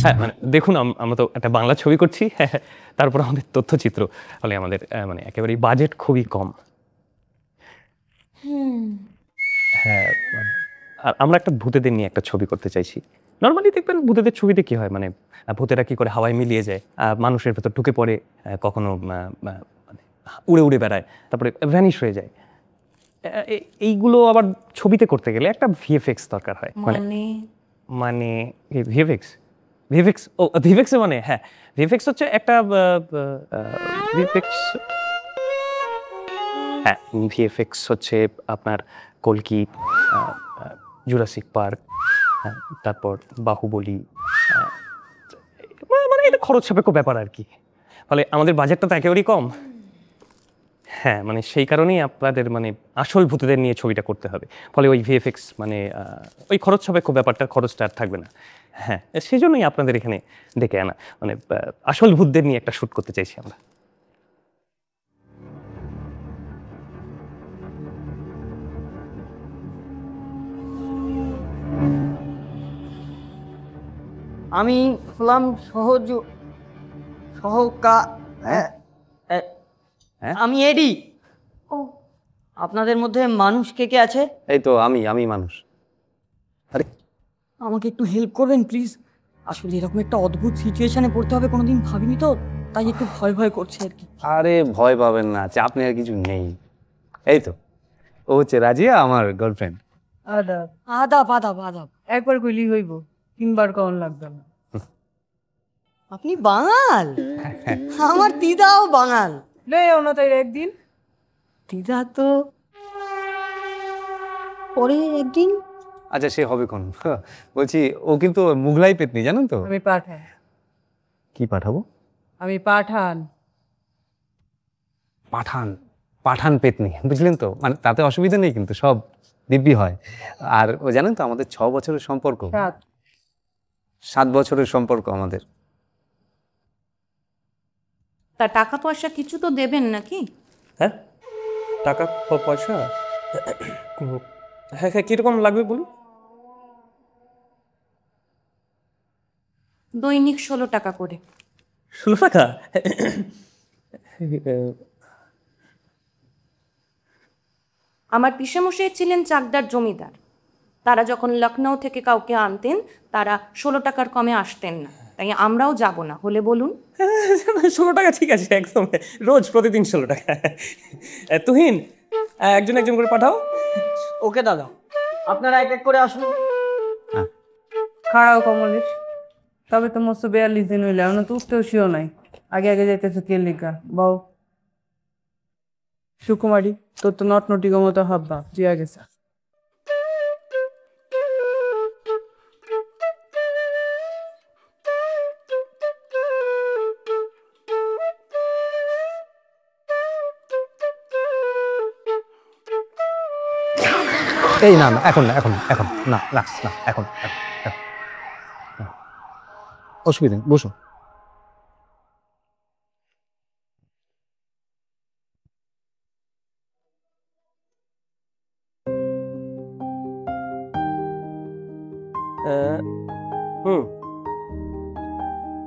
হ্যাঁ মানে দেখুন আমরা তো একটা বাংলা ছবি করছি, তারপর আমাদের তথ্যচিত্র, ফলে আমাদের মানে একেবারেই বাজেট খুবই কম। হ্যাঁ আর আমরা একটা ভূতেদের নিয়ে একটা ছবি করতে চাইছি। নর্মালি দেখবেন ভূতেদের ছবিতে কি হয়, মানে ভূতেরা কি করে হাওয়ায় মিলিয়ে যায়, মানুষের ভেতর ঢুকে পড়ে, কখনো মানে উড়ে উড়ে বেড়ায়, তারপরে ভ্যানিশ হয়ে যায়। এইগুলো আবার ছবিতে করতে গেলে একটা ভিএফএক্স দরকার হয়। মানে ভিএফএক্স ভিএফএক্স ও ভিএফএক্স মানে হ্যাঁ ভিএফএক্স হচ্ছে একটা ভিএফএক্স, হ্যাঁ ভিএফএক্স হচ্ছে আপনার কলকি, জুরাসিক পার্ক, তারপর বাহুবলী, মানে এটা খরচ সাপেক্ষ ব্যাপার আর কি। ফলে আমাদের বাজেটটা তো একেবারেই কম। হ্যাঁ মানে সেই কারণেই আপনাদের মানে আসল ভূতেদের নিয়ে ছবিটা করতে হবে, ফলে ওই ভিএফএক্স মানে ওই খরচ সাপেক্ষ ব্যাপারটা, খরচটা আর থাকবে না। হ্যাঁ সেই জন্যই আপনাদের এখানে ডেকে আনা, মানে আসল ভূতদের নিয়ে একটা শ্যুট করতে চাইছি আমরা। আমি হলাম আমি এডি। ও আপনাদের মধ্যে মানুষ কে কে আছে? এই তো আমি মানুষ। আরে আমাকে একটু হেল্প করবেন প্লিজ? আসলে এরকম একটা অদ্ভুত সিচুয়েশনে পড়তে হবে কোনোদিন ভাবিনি তো, তাই একটু ভয় ভয় করছে আর কি। আরে ভয় পাবেন না, চাপ নেওয়ার কিছু নেই। এই তো ও হচ্ছে রাজিয়া, আমার গার্লফ্রেন্ড। আদাব আদাব আদাব আদাব। একবার কইলি হইব, তিনবার কখন লাগবে না। আপনি বাঙাল? আমার দিদাও বাঙাল। লেও না তাই একদিন। দিদা তো পরে একদিন। আচ্ছা সে হবে কোন, বলছি ও কিন্তু মুঘলাই পেতনি, জানেন তো? আমি পাঠান। কি পাঠাবো? আমি পাঠান। পাঠান? পাঠান পেতনি, বুঝলেন তো? মানে তাতে অসুবিধা নেই, কিন্তু সব দিব্যি হয়। আর ও জানেন তো আমাদের 6 বছরের সম্পর্ক। 7 বছরের সম্পর্ক আমাদের। তা টাকা পয়সা কিছু তো দেবেন নাকি? হ্যাঁ টাকা পয়সা, হ্যাঁ হ্যাঁ কিরকম লাগবে বলুন? দৈনিক 16 টাকা করে। 16 টাকা? আমার পিসেমশাই ছিলেন চাকদার জমিদার। তারা যখন লখনৌ থেকে কাউকে আনতেন, তারা 16 টাকার কমে আসতেন না। তাই আমরাও যাব না, হলে বলুন। 16 টাকা ঠিক আছে, একদম রোজ প্রতিদিন 16 টাকা। তুহিন একজন একজন করে পাঠাও। ওকে দাদা, আপনারা এক এক করে আসুন। খাড়াও কমলেশ, তবে তো মস্ত 42 দিন হইলে এখন তো উঠতেও শিও নাই। আগে আগে যাইতেছে কে লিখা বউ? সুকুমারী, তোর তো নটনটি মতো হাব্বা জিয়া গেছে। এই না না এখন না, এখন এখন না, রাখস না, এখন অসুবিধা নেই, বসো।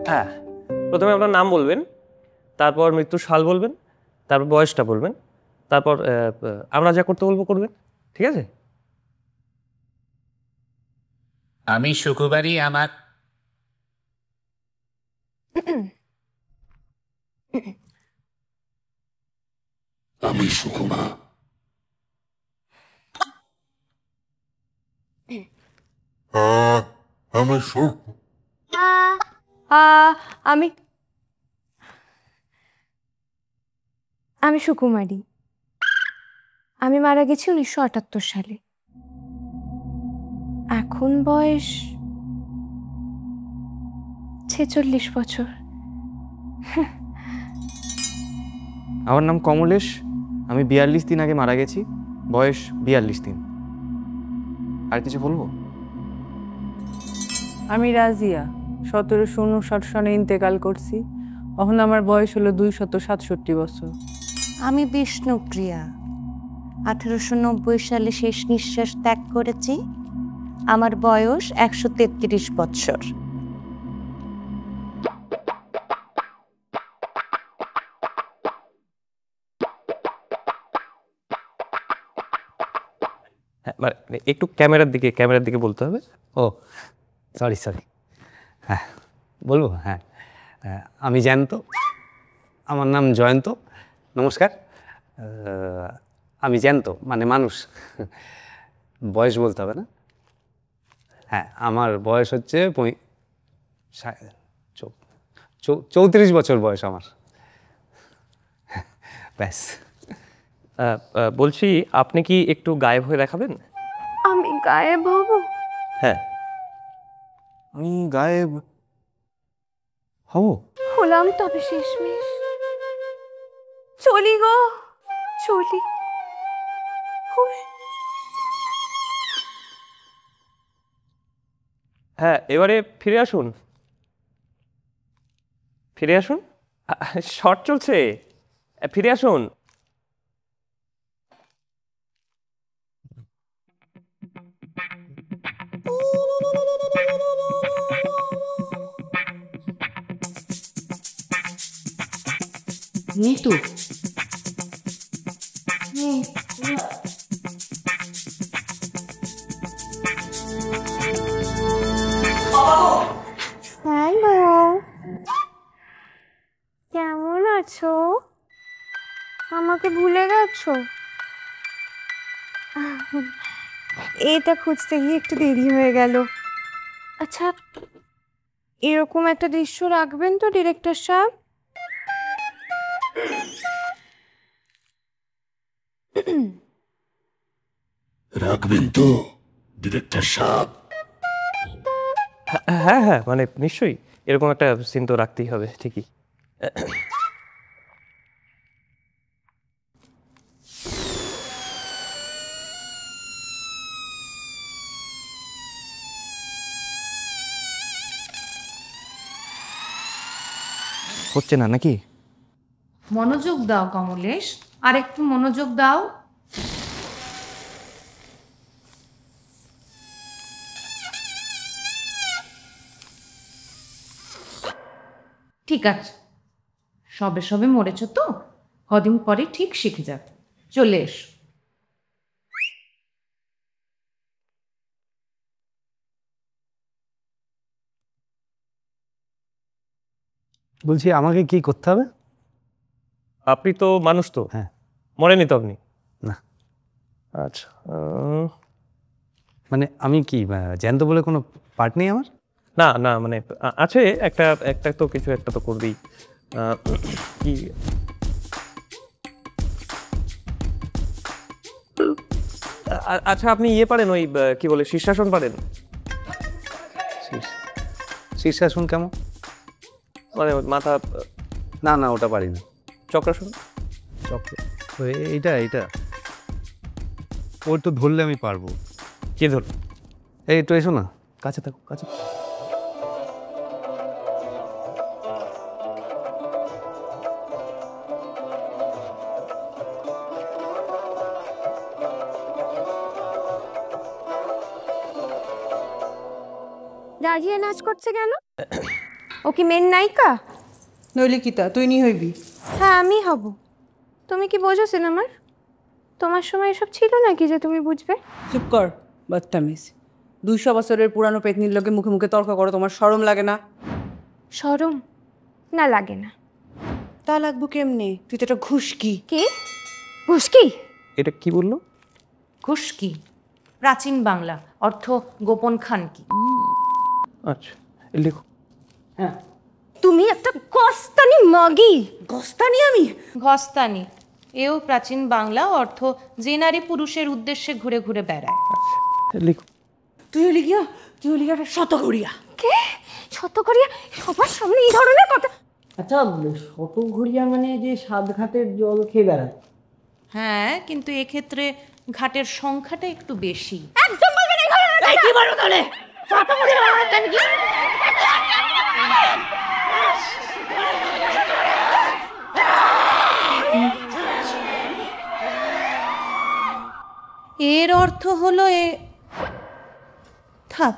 হ্যাঁ প্রথমে আপনার নাম বলবেন, তারপর মৃত্যুর সাল বলবেন, তারপর বয়সটা বলবেন, তারপর আমরা যা করতে বলবো করবেন, ঠিক আছে? আমি শুকুবারি, আমার আমি সুকুমা। আমি সুখ। আমি সুকুমারী। আমি মারা গেছি 1978 সালে। এখন বয়স 46 বছর। আমার নাম কমলেশ, আমি 42 দিন আগে মারা গেছি, বয়স 42 দিন। আর কিছু বলবো? আমি রাজিয়া, 1759 সনে ইন্তেকাল করছি। এখন আমার বয়স হলো 267 বছর। আমি বিষ্ণুপ্রিয়া, 1890 সালে শেষ নিঃশ্বাস ত্যাগ করেছি। আমার বয়স 133 বছর। হ্যাঁ মানে একটু ক্যামেরার দিকে বলতে হবে। ও সরি হ্যাঁ বলবো, হ্যাঁ আমি জয়ন্ত, আমার নাম জয়ন্ত, নমস্কার। আমি জ্যান্ত মানে মানুষ, বয়স বলতে হবে না? হ্যাঁ আমার বয়স হচ্ছে 34 বছর বয়স আমার, ব্যাস। বলছি আপনি কি একটু গায়েব হয়ে দেখাবেন? আমি গায়েব হব? হ্যাঁ। আমি গায়েব হব? হলাম তবে শেষমেশ। চলি গো, চলি। হ্যাঁ এবারে ফিরে আসুন, শর্ট চলছে, ফিরে আসুন। নিতু হ্যালো, কেমন আছো? আমাকে ভুলে গেছো? এটা খুঁজতে গিয়ে একটু দেরি হয়ে গেল। আচ্ছা, এরকম একটা দৃশ্য রাখবেন তো ডিরেক্টর সাহেব? রাখবেন তো ডিরেক্টর সাহেব? হ্যাঁ হ্যাঁ মানে নিশ্চয়ই, এরকম একটা সিন তো রাখতেই হবে, ঠিকই। হচ্ছে না নাকি? মনোযোগ দাও কমলেশ, আর একটু মনোযোগ দাও। ঠিক আছে, সবে সবে মরেছ তো, কদিন পরে ঠিক শিখে যাবে। চলে এসো। বলছি আমাকে কি করতে হবে? আপনি তো মানুষ তো? হ্যাঁ। মরেনি তো আপনি? না। আচ্ছা মানে আমি কি জ্যান্ত বলে কোনো পার্ট নেই আমার? না না মানে আছে একটা, তো কিছু একটা তো করবেই। কি আচ্ছা আপনি ইয়ে পারেন, ওই কি বলে শীর্ষাসন পারেন? শীর্ষাসন কেমন? মানে মাথা, না না ওটা পারি না। চক্রাসন? এইটা ও একটু ধরলে আমি পারবো। কে ধর? এই একটু এসো না, কাছে থাকো, কাছে। দাঁড়িয়ে নাচ করছে কেন? ও কি মেন নায়িকা? নলিকিতা, তুই নি হইবি? হ্যাঁ আমি হব। তুমি কি বোঝো সিনেমার? তোমার সময় এসব ছিল নাকি যে তুমি বুঝবে? চুপ কর, বদতামিজ। 200 বছরের পুরানো পেতনির লোকে মুখে মুখে তর্ক করো, তোমার শরম লাগে না? শরম না লাগে না। তা লাগবো কেমনে? তুই তো একটা ঘুষকি। কি ঘুষকি? এটা কি বললো? খুশকি প্রাচীন বাংলা, অর্থ গোপন খানকি। আচ্ছা লিখো। হ্যাঁ, তুমি একটা গস্তানি মাগি। গস্তানি? আমি ঘস্তানি এও প্রাচীন বাংলা, অর্থ যে নারী পুরুষের উদ্দেশ্যে ঘুরে ঘুরে বেড়ায়। লিখো। তুই হলি গিয়া একটা শতঘড়িয়া। কে শতকরিয়া? সবার সামনে এই ধরনের কথা? আচ্ছা, শতঘড়িয়া মানে যে 7 ঘাটের জল খেয়ে বেড়ায়? হ্যাঁ, কিন্তু এক্ষেত্রে ঘাটের সংখ্যাটা একটু বেশি। একদম বলবেন এই ধরনের কথা। কি বলবো তাহলে? শতকরিয়া মানে কি? এর অর্থ হলো থাক,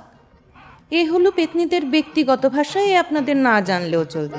এ হলো পেতনিদের ব্যক্তিগত ভাষায়, আপনাদের না জানলেও চলবে।